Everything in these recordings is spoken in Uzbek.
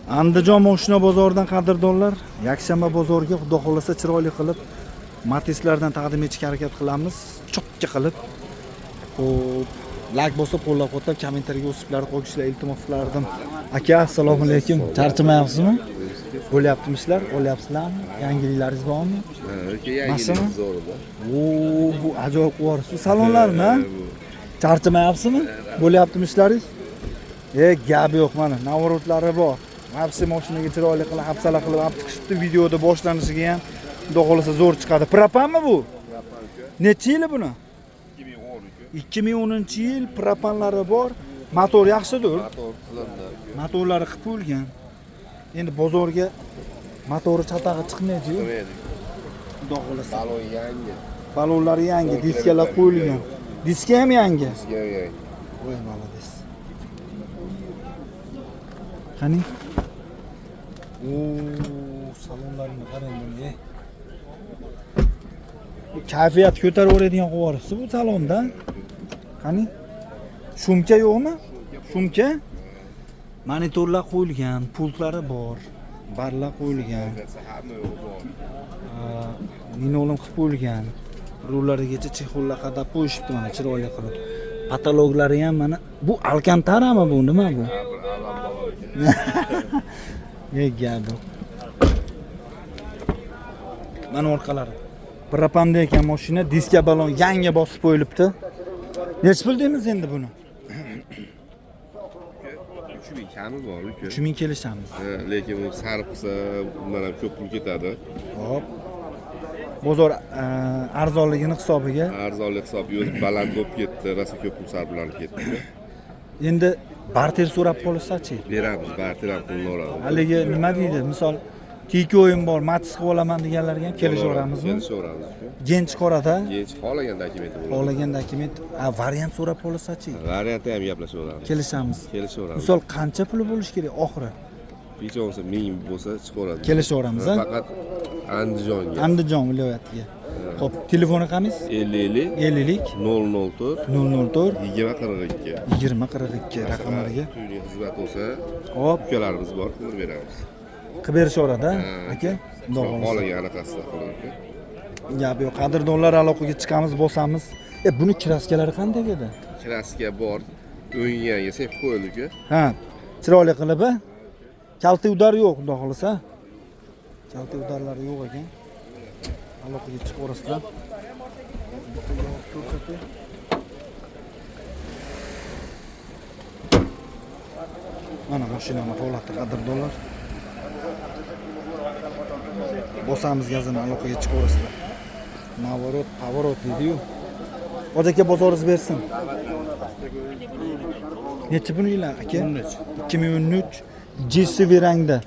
Andijon mashina bozoridan qadrdonlar, yakshanba bozoriga xudo xolasa chiroyli qilib Matizlardan taqdim etishga harakat qilamiz. Cho'qqa qilib. Xo'p, like bosib, qo'llab-quvvatlab, kommentariyaga o'siblar qo'yishlar iltimos qilardim. Aka, assalomu alaykum. Charchamayapsizmi? Bo'lyaptimi ishlar? Olyapsizlarmi? Yangiliklaringiz bormi? Yangiligingiz zo'rda. Bu ajoyib bor. Shu salonlarmi? Charchamayapsizmi? Bo'lyaptimi ishlaringiz? Gap yo'q mana. Navrotlari bor. Hapsi mashinaga chiroyli qilib, hafsala qilib olib chiqishdi. Videoda boshlanishiga ham xudo xolasa zo'r chiqadi. Propanmi bu? Necha yili buni? 2010-yil propanlari bor. Motor yaxshidir. Motorlari qilib qo'yilgan. Endi bozorga motori chatag'i chiqmaydi-yu. Xudo xolasa. Balon yangi. Balonlari yangi, diskalar qo'yilgan. Diska ham yangi. Diska yangi. Voy, malades. Qani? Salonlarni qarang buni. Bu kayfiyat ko'taraveradigan qo'vorisiz bu salonda. Qani? Shumka yo'qmi? Shumka? Monitorlar qo'yilgan, pultlari bor, barlar qo'yilgan. Linoleum qilib qo'yilgan. Rullarigacha chexollar qadab qo'yishibdi mana chiroyli qilib. Patologlari ham mana bu Alcantarami bu, nima bu? Gap. Mana orqalari. Propanda ekan mashina, diska balon yangi bosib qo'yilibdi. Nech pul deymiz endi buni? 3000 kami bor uka. 3000 kelishamiz. Lekin u sarf qilsa bundan ham ko'p pul ketadi. Hop. Bozor arzonligini hisobiga. Arzonlik hisobiga o'zi baland bo'lib ketdi, rosa ko'p pul sarflanib ketdi. Endi barter so'rab qolsa-chi? Beramiz, barter ham pulni oladi. Haligi nima deydi? Misol tiki o'yin bor, Matiz qilib olaman deganlarga ham kelishaveramizmi? Kelishaveramiz. Gench qorada. Gench xohlagan dokumenti bo'ladi. Xohlagan dokument, variant so'rab qolsa-chi? Variantni ham gaplashaveramiz. Kelishamiz. Kelishaveramiz. Misol qancha puli bo'lish kerak oxiri? Necha bo'lsa 1000 bo'lsa chiqaveradi. Kelishaveramiz, ha? Faqat Andijonga. Andijon viloyatiga. Xo'p, telefoni qamiz? 50 50 004 004 2042 2042 raqamlariga. Tuyli xizmat bo'lsa, Hop, ukalarimiz bor, qilib beramiz. qilib berishaveradi, aka. Xudo xolasa. Xohlagan anaqasida qiladi. Gap yo'q, qadrdonlar aloqaga chiqamiz, bosamiz. Buni kraskalari qanday edi? Kraska bor, o'yinga sepib qo'yildi-ku. Ha, chiroyli qilib, ha? Kalti udar yo'q, xudo xolasa. Kalti udarlari yo'q ekan. Aloqaga chiqib orasida. Mana mashinani holati qadrdonlar. Bosamiz gazini aloqaga chiqib orasida. Navorot, pavorot deydi-yu. Aka bozoringiz bersin. Necha buni yil aka? 2013 JSV rangda.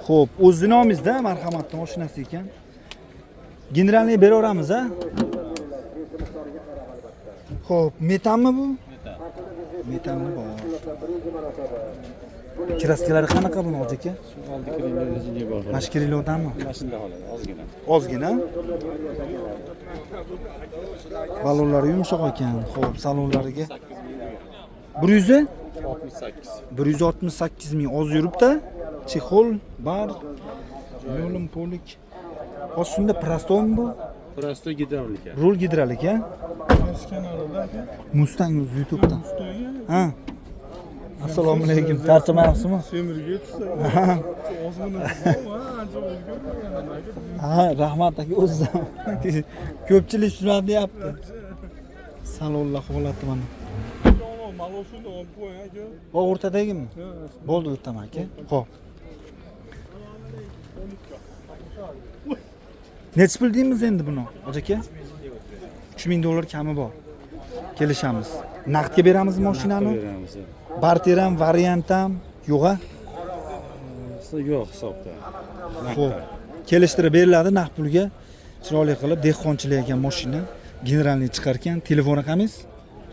Xo'p, o'z nomingizda marhamatli mashinasi ekan. Generalni beraveramiz, ha? Xo'p, metanmi bu? Metanmi bor. Kraskalari qanaqa buni aka? Oldi kilometrga bor. Mashkirilodanmi? Mashinada qoladi, ozgina. Ozgina. Balonlari yumshoq ekan. Xo'p, salonlariga 100 68. 168 ming oz yuribdi. Chexol, bar, yo'lim polik. Ostunda prostoymi bu? Prosto gidravlika. Rul gidrolik, ha? Mustang YouTube'dan. Ha. Assalomu alaykum. Charchamayapsizmi? Semirga tushsa, ozgina ancha o'zgarmagan. Ha, rahmat aka o'zidan. Ko'pchilik shuni deyapti. Salonlar holati mana. Maloshuni olib qo'ying aka. O'rtadagimi? Bo'ldi o'taman aka. Xo'p. Necha pul deymiz endi buni, aka? 3000 dollar kami bor. Kelishamiz. Naqdga beramiz mashinani? Beramiz. Barter ham, variant ham yo'q-a? Yo'q hisobda. Xo'p. Kelishtirib beriladi naqd pulga. Chiroyli qilib dehqonchilik ekan mashina. Generalni chiqargan. Telefon raqamingiz?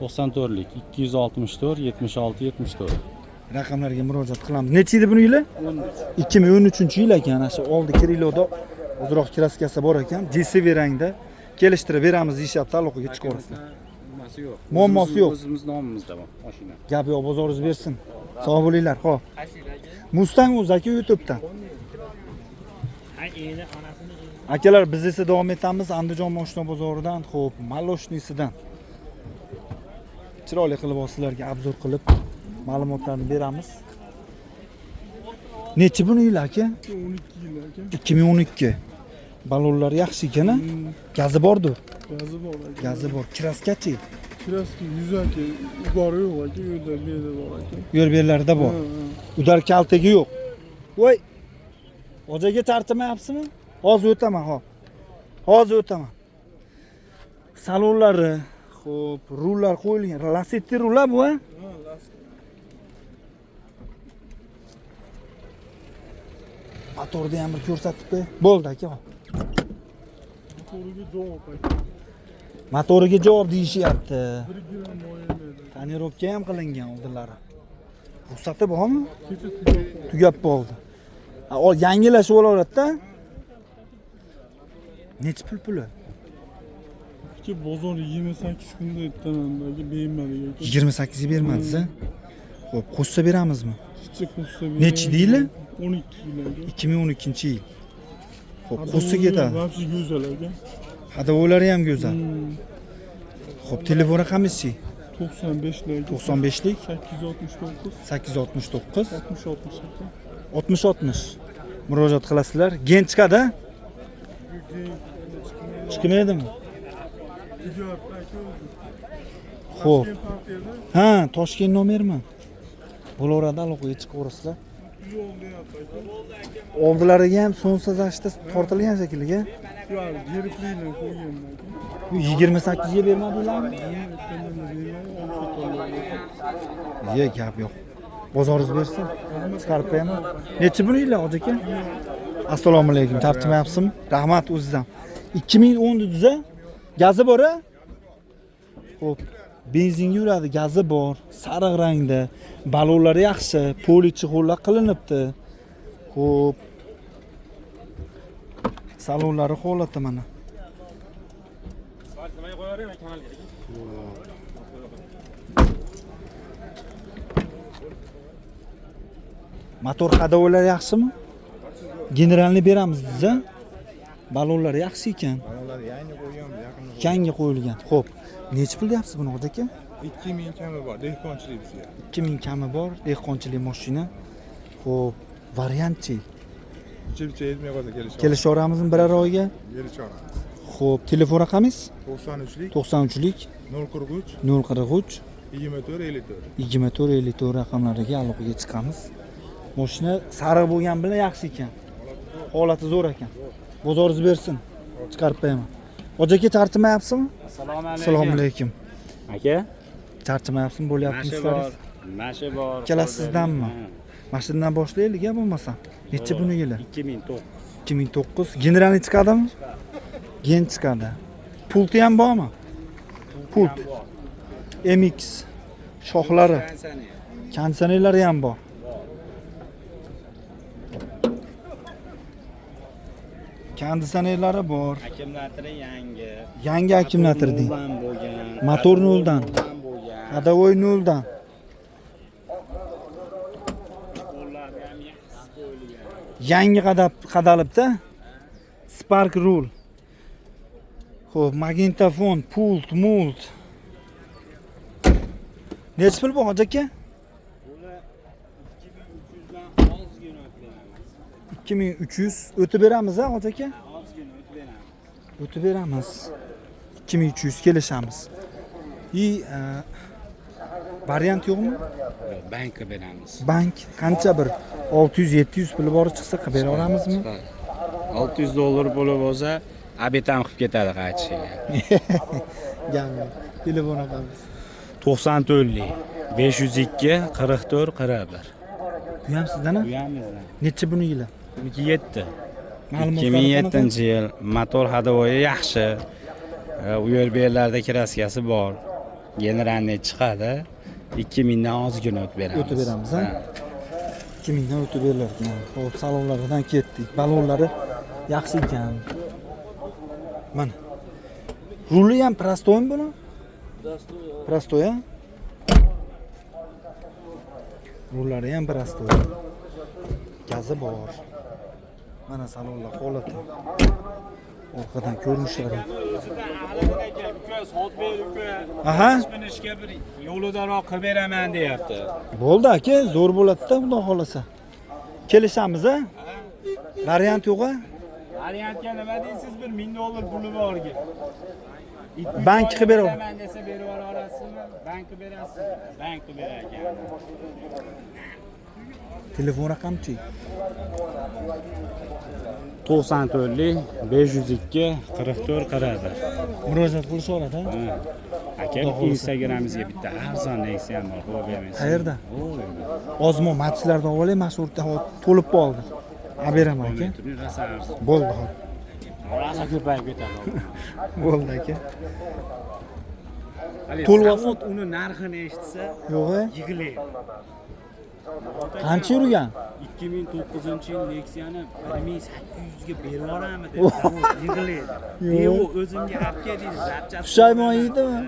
94lik 264 76 74. Raqamlarga murojaat qilamiz. Necha yil buni yili? 2013-yil ekan. Ana shu oldi Kiriloda ozroq kraskasi bor ekan. JSV rangda kelishtirib beramiz deyapti, aloqaga chiqaverasizlar. muammosi yo'q. Muammosi yo'q. O'zimiz nomimizda bor mashina. Gap yo'q, bozoringiz bersin. Sog' bo'linglar, xo'p. Mustang o'zi aka YouTube'dan. Akalar, biz esa davom etamiz Andijon mashina bozoridan, xo'p, Maloshnisidan. Chiroyli qilib sizlarga obzor qilib ma'lumotlarni beramiz. Nechi buni yil aka? 12 yil aka. 2012. Balonlar yaxshi ekan-a? Gazi bordir. Gazi bor aka. Gazi bor. Kraskachi. Kraski 100 aka. Bor yo'q aka, yo'lda berdi bor aka. Yo'l-berlarida bor. Udar kaltagi yo'q. Voy. Ojaga tartimayapsizmi? Hozir o'taman, hop. Hozir o'taman. Salonlari, xo'p, rullar qo'yilgan. Lasetti rullar bu, ha? Motorni ham bir ko'rsatib qo'y. Bo'ldi aka. Motoriga javob aka. Motoriga javob deyishyapti. 1 gram moyillaydi. Tonirovka ham qilingan oldinlari. Ruxsati bormi? Kecha Tugab bo'ldi. Yangilashib olaveradi-da. Necha puli? Kecha bozor 28 kunda aytganimdagi bermadi aka. 28 ga bermadingiz-a? Xo'p, qo'shsa beramizmi? Kecha qo'shsa Nechi deyli? 12 yil aka. 2012-yil. Xo'p, qo'shsa ketadi. Vobshe go'zal aka. Hadavo'lari ham go'zal. Xo'p, telefon raqamingiz-chi? 95 lik. 95 lik 869 869 60 60 aka. 60 murojaat qilasizlar. Gen chiqadi? Chiqmaydimi? Xo'p. Ha, Toshkent nomermi? Bo'laveradi, aloqaga chiqaverasizlar. Oldilariga ham sonsiz ashta tortilgan shekilli-ga. Yo'q, geriplilar qo'ygan aka. 28 ga bermadinglarmi? Ye, gap yo'q. Bozoringiz bersin. Chiqarib qo'yaman. Necha buni yillar aka? Assalomu alaykum. Tartimayapsizmi? Rahmat o'zizdan. 2010 dediz-a? Gazi bor-a? Xo'p, benzinga yuradi, gazi bor, sariq rangda, balonlari yaxshi, polichi qo'llar qilinibdi. Xo'p. Salonlari holati mana. Motor hadavolar yaxshimi? Generalni beramiz biz-a? Balonlar yaxshi ekan. Balonlar yangi qo'ygan, yaqinda Yangi qo'yilgan. Xo'p, necha pul deyapsiz buni aka? 2000 kami bor, dehqonchilik bizga. 2000 kami bor, dehqonchilik mashina. Xo'p, variantchi. Chipcha yetmay qolsa Kelishaveramizmi biror oyga? Kelishamiz. Xo'p, telefon raqamingiz? 93lik 93lik 043 043 24 54. 24 54 raqamlariga aloqaga chiqamiz. Mashina sariq bo'lgan bilan yaxshi ekan. Holati zo'r ekan. Bozoringiz bersin. Chiqarib qo'yaman. Aka charchamayapsizmi? Assalomu alaykum. Assalomu alaykum. Aka, Charchamayapsizmi? Bo'lyapti ishlaringiz? Masha bor. Ikkalasizdanmi? Mashinadan boshlaylik ya bo'lmasa. Necha buni yili? 2009. 2009. Generalni chiqadimi? Gen chiqadi. Pulti ham bormi? Pult. MX shoxlari. Kondisionerlari ham bor. Kondisionerlari bor. Akkumulyatori yangi. Yangi akkumulyator deng. Noldan bo'lgan. Motor noldan. bo'lgan. Hadavoy noldan. Qo'llari ham yaxshi qo'yilgan. Yangi qadalibdi. Spark rule. Xo'p, magnitofon, pult, mult. Necha pul bu aka? Bular 2300 dan ozgina o'tlaymiz. 2300 o'tib beramiz ha aka? Ozgina o'tlaymiz. O'tib beramiz. 2300 kelishamiz. Variant yo'qmi? Bankka beramiz. Bank qancha bir 600-700 puli bori chiqsa qilib bera olamizmi? $600 puli bo'lsa, abitam qilib ketadi qaytishiga. Gami. Telefon raqamingiz. 94lik 502 44 41. Bu ham sizdan a? Bu ham bizdan. Necha buni yili? 2007. Ma'lumotlar 2007-yil motor hadavoyi yaxshi. U yo'l berlarda kraskasi bor. Generalni chiqadi. 2000 dan ozgina o'tib beramiz. O'tib beramiz ha? 2000 dan o'tib berilar ekan. Xo'p, salonlaridan ketdik. Balonlari yaxshi ekan. Mana. Ruli ham prostoymi buni? Prostoy. Rullari ham prostoy. Gazi bor. Mana salonlar holati. Orqadan ko'rinishlari. Aha. Minishga bir yo'lidaroq qilib beraman deyapti. Bo'ldi aka, zo'r bo'ladi-da, xudo xolasa. Kelishamiz a? Variant yo'q-a? Variantga nima deysiz? $1000 puli borga. Bank qilib beraman. Beraman desa berib yubora olasizmi? Bank qilib berasiz. Bank qilib berar ekan. Telefon raqamchi? 94 502 44 41. Murojaat qilishaveradi ha? Aka, Instagramimizga bitta arzon Nexia ham bor, qo'yib bermaysiz. Qayerda? Ozmo matchlarda olay, mashhurda to'lib qoldi. Olib beraman aka. Bo'ldi hop. Rosa ko'payib ketadi. Bo'ldi aka. To'lvot uni narxini eshitsa, Yo'q-a? yig'laydi. Qancha yurgan? 2009-yil Nexia'ni 1800 ga berib yuboramiz deb yig'laydi. Devo o'zimga olib keldingiz, zapchasi. Pushaymon yeydimi?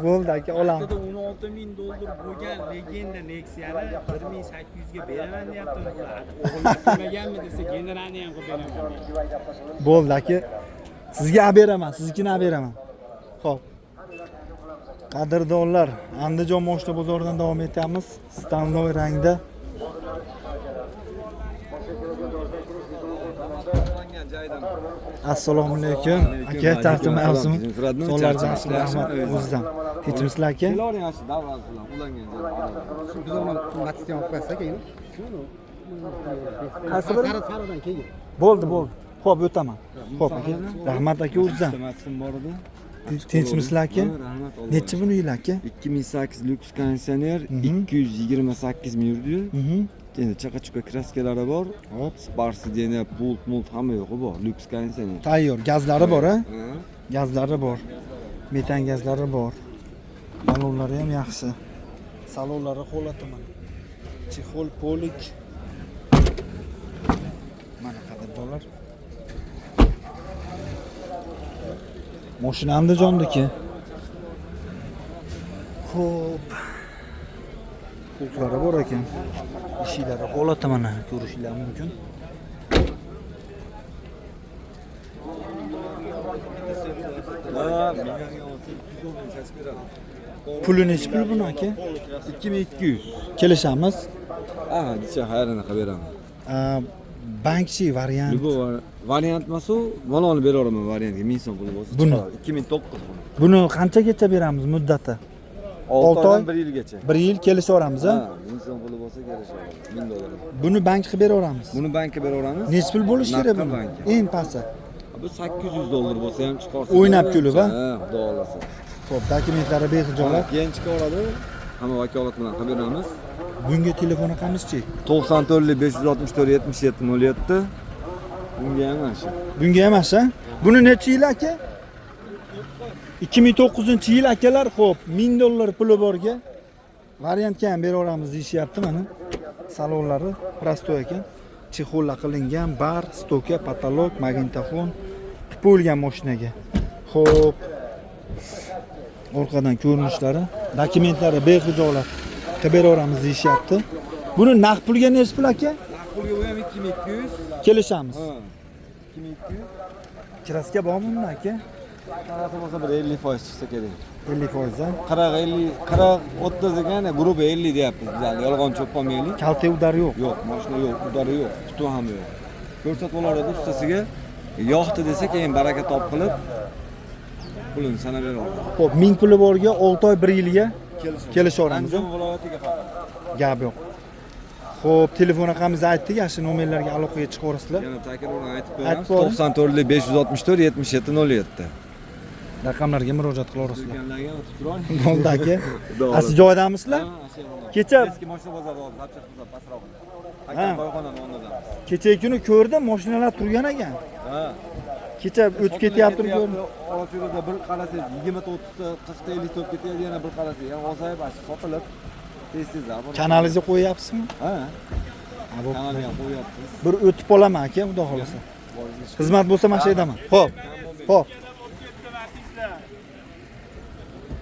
Bo'ldi aka, olaman. $16,000 bo'lgan legenda Nexia'ni 1800 ga beraman deyapti. O'g'lim kelmaganmi desa, generalni ham qilib beraman. Bo'ldi aka. Sizga olib beraman, siznikini olib beraman. Xo'p. Qadrdonlar, Andijon moshina bozoridan davom etamiz. Stanloy rangda. Assalomu alaykum. Aka, tartimayapsizmi? Sonlardan rahmat o'zizdan. Tinchmisizlar aka? Biz uni matchdan olib qo'ysak keyin. Qaysi biri? Saridan keyin. Bo'ldi. Xo'p, o'taman. Xo'p aka. Rahmat aka o'zizdan. Matchim bor edi. Tinchmisizlar aka? Necha buni uylar aka? 2008 lyuks konditsioner 228 ming yurdi. Endi chaqa-chuqa kraskalari bor. Hop, sparsideniya, pult, hamma yo'qi bor. Lyuks konditsioner. Tayyor, gazlari bor a? Gazlari bor. Metan gazlari bor. Balonlari ham yaxshi. Salonlari holati mana. Chexol polik. Mana qadrdonlar. Mashina Andijondiki. Xo'p. Pultlari bor ekan. Eshiklari holati mana ko'rishinglar mumkin. Puli nechi pul buni aka? 2200. Kelishamiz. Dicha xayrini qilib beraman. Bankchi variant. Bu variant masu, mana olib beraveraman variantga 1000 so'm puli bo'lsa. Buni 2009. Buni qanchagacha beramiz muddati? 6 oy 1 yilgacha. 1 yil kelishaveramiz a? 1000 so'm puli bo'lsa kelishaveramiz. $1000. Buni bank qilib beraveramiz. Buni bankka beraveramiz. Nechi pul bo'lishi kerak Naqd buni? bankka. Eng pasti. Bu $800 bo'lsa ham chiqarsa. O'ynab kulib, a? Ha, xudo xolasa. Xo'p, dokumentlari behijolat. Keyin chiqaradi. Hamma vakolat bilan qilib beramiz. Bunga telefon raqamimiz-chi? 94 564 77 07. Bunga ham mana shu. Bunga emas a? Buni necha yil aka? 2009-yil akalar, xo'p, $1000 puli borga variantga ham beraveramiz deyishyapti mana. Salonlari prostoy ekan. Chexollar qilingan, bar, stoka, patolog, magnitofon bo'lgan mashinaga. Xo'p. Orqadan ko'rinishlari, dokumentlari behijolat qilib beraveramiz deyishyapti. Buni naqd pulga nechi pul aka? Naqd pulga u ham 2200. Kelishamiz. Ha. 2200. Kraska bormi bunda aka? Qanaqa bo'lsa bir 50% chiqsa kerak. 50% a? 40 30 degan grup 50 deyapmiz. Biz yolg'on cho'polmaylik. Kalta udar yo'q. Yo'q, mashina yo'q, udari yo'q, qutu ham yo'q. Ko'rsatib olardi ustasiga. Yo'qdi desa keyin baraka top qilib pulini sanab beradi. Xo'p, 1000 puli borga 6 oy 1 yilga kelishaveramiz. Andijon viloyatiga faqat. Gap yo'q. Xo'p, telefon raqamingizni aytdik, yaxshi nomerlarga aloqaga chiqaverasizlar. Yana takrordan aytib Aytib qo'yamiz. qo'ying. 94 564 77 07. Raqamlarga murojaat qilaverasizlar. Turganlarga o'tib turay. Bo'ldi aka. Asli joydamisizlar? Kecha eski mashina bozori oldi, Abshaq bozor pastroqda. Ha. Hakan to'yxonani o'rnidan. Kecha kuni ko'rdim, mashinalar turgan ekan. Ha. Kecha o'tib ketyapti ko'rdim. Orasida bir qarasangiz 20 ta 30 ta 40 ta 50 ta o'tib ketadi, yana bir qarasangiz ham ozayib, sotilib tez-tezlar. Kanalingizga qo'yapsizmi? Ha. Ha, bo'pti. Kanalga ham qo'yapmiz. Bir o'tib olaman aka, xudo xolasa. Xizmat bo'lsa mana shu yerdaman. Xo'p. Xo'p.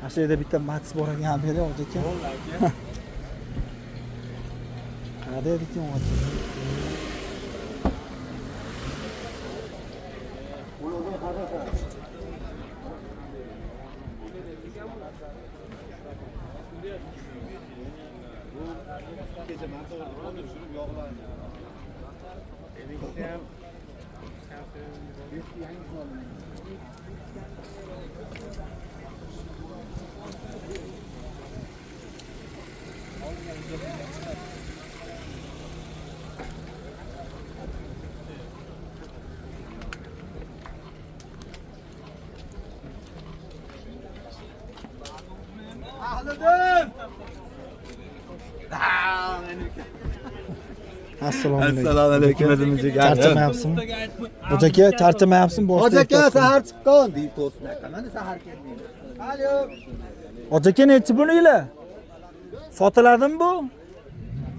Mana shu yerda bitta Matiz bor ekan, bering hoji aka. Qayerda ekan hoji? Assalomu alaykum. Charchamayapsizmi? Hoji aka, charchamayapsizmi? Hoji aka sahar chiqqan deyib to'smayapti. Mana sahar kelmaydi. Alo. Hoji aka nechi buninglar? Sotiladimi bu?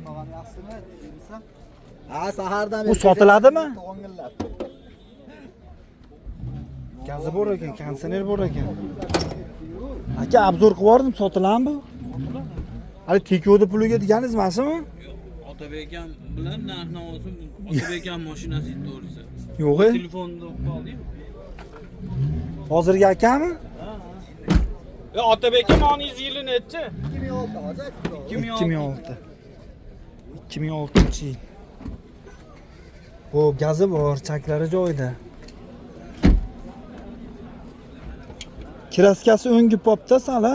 Tog'am yaxshimi? Deysan? Ha, sahardan Bu sotiladimi? Gazi bor ekan, konditsioner bor ekan. Aka, obzor qilib yubordim, sotiladimi bu? Hali tekovda puliga deganingiz mana shumi? Otabek ham bilan narx-navosi Otabek ham mashinasi to'g'risi. Yo'q. Telefonda qoldi-yu. Hozirgi akami? Otabek amoningiz yili nechi? 2006 hoji. 2006. 2006-yil. Xo'p, gazi bor, chaklari joyida. Kraskasi o'ngib popda sala.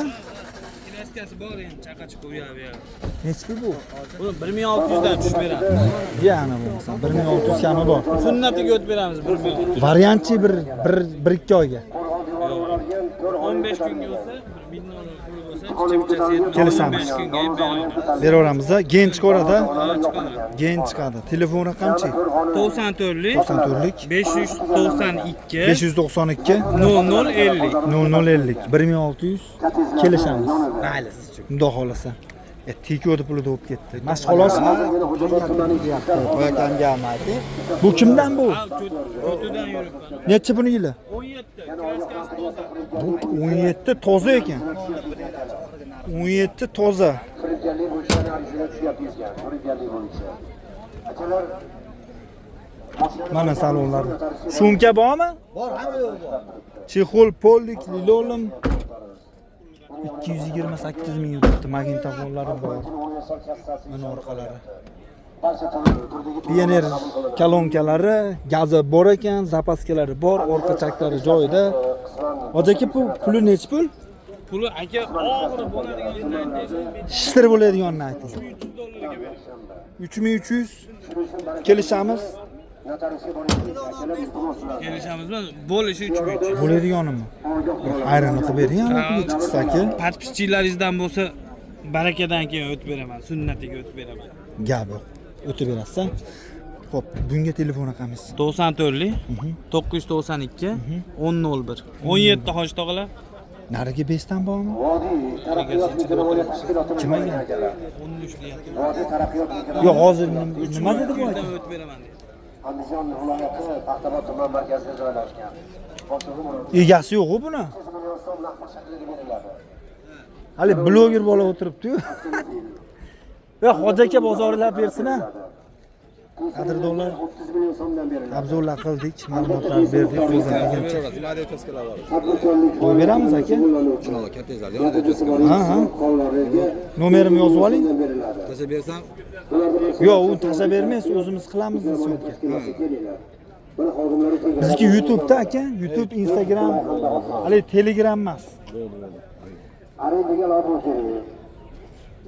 Kraskasi bor endi, chaqachiq qo'yadi. Nechpi bu? Buni 1600 dan tushib beramiz. Yana bo'lmasa 1600 kami bor. Sunnatiga o'tib beramiz 1600. Variantchi bir ikki oyga. 15 kunga bo'lsa, 1000 dollar puli bo'lsa, chiqchasi yetmaydi. Kelishamiz. 15 kunga ham beramiz. Beraveramiz. Gen chiqaradi. Chiqadi. Gen chiqadi. Telefon raqamchi? 94lik 94lik 592 592 0050. 0050 1600 kelishamiz. Mayli. Xudo xolasa. Teko'da pulida bo'lib ketdi. Mashq xolasmi? Qo'yakamga amaydi. Bu kimdan bu? O'tidan yuribman. Necha buni yili? 17. Kraskasi toza. Bu 17 toza ekan. 17 toza. Mana salonlar. Sumka bormi? Bor, hamma yo'q bor. Chexol poldik, lilolim 228 ming yuribdi. Magnitofonlari bor. Mana orqalari. Pioner kolonkalari, gazi bor ekan, zapaskalari bor, orqa chaklari joyida. Hoji aka, puli nechi pul? Puli aka og'ir bo'ladigan Shishtir bo'ladiganini ayting. 300 dollarga beramiz. 3300 kelishamiz. Kelishamizmi? Bo'lishi 3300. Bo'ladiganimi? Ayrini qilib bering, anaqa chiqsa-ki. Podpischalaringizdan bo'lsa, barakadan keyin o'tib beraman, sunnatiga o'tib beraman. Gap yo'q. O'tib berasiz. Xo'p, bunga telefon raqamingiz. 94lik 992 1001. 17 hoji tog'alar. Nariga besdan bormi? Kim aytgan? 13 deyapti. Yo'q, hozir nima dedi bu aka? O'tib beraman dedi. Andijon viloyati Paxtabob tuman markazida joylashgan. Egasi yo'q-ku buni. 100 million so'm naqd shakliga beriladi. Hali bloger bola o'tiribdi-yu. Va hoji aka bozorilab bersin-a. Qadrdonlar 30 million so'mdan beriladi. obzorlar qildik, ma'lumotlar berdik, qo'zg'ab kelgancha. Qo'yib beramiz aka. Ha. Nomerim yozib oling. Tashlab bersam, Yo'q, u tashlab bermaysiz, o'zimiz qilamiz syomka. Bizniki YouTube'da aka, YouTube, Instagram, hali Telegram emas. Arendaga loyiha kerak.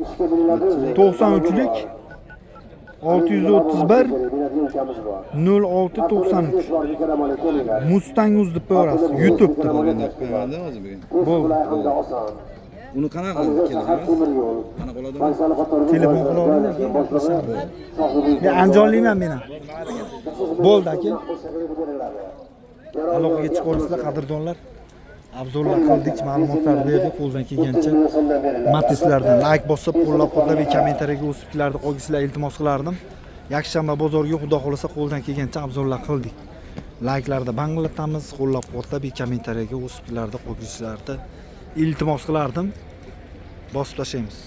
Ishga beriladi. 93lik 631 0693 Mustang uz deb qo'yasiz. YouTube'da bu. uni qanaqa kelishamiz? Qanaqa bo'ladimi? Telefon qila olasizmi? Men andijonliman men ham. Bo'ldi aka. Aloqaga chiqarsizlar qadrdonlar. Obzorlar qildik, ma'lumotlar berdik, qo'ldan kelgancha. Matizlardan like bosib, qo'llab-quvvatlab, kommentariyaga o'z fikrlarni qo'yisizlar iltimos qilardim. Yakshanba bozoriga xudo xolasa qo'ldan kelgancha obzorlar qildik. Like'larda banglatamiz, qo'llab-quvvatlab, kommentariyaga o'z fikrlarni qo'yisizlarni iltimos qilardim. Bosib tashlaymiz.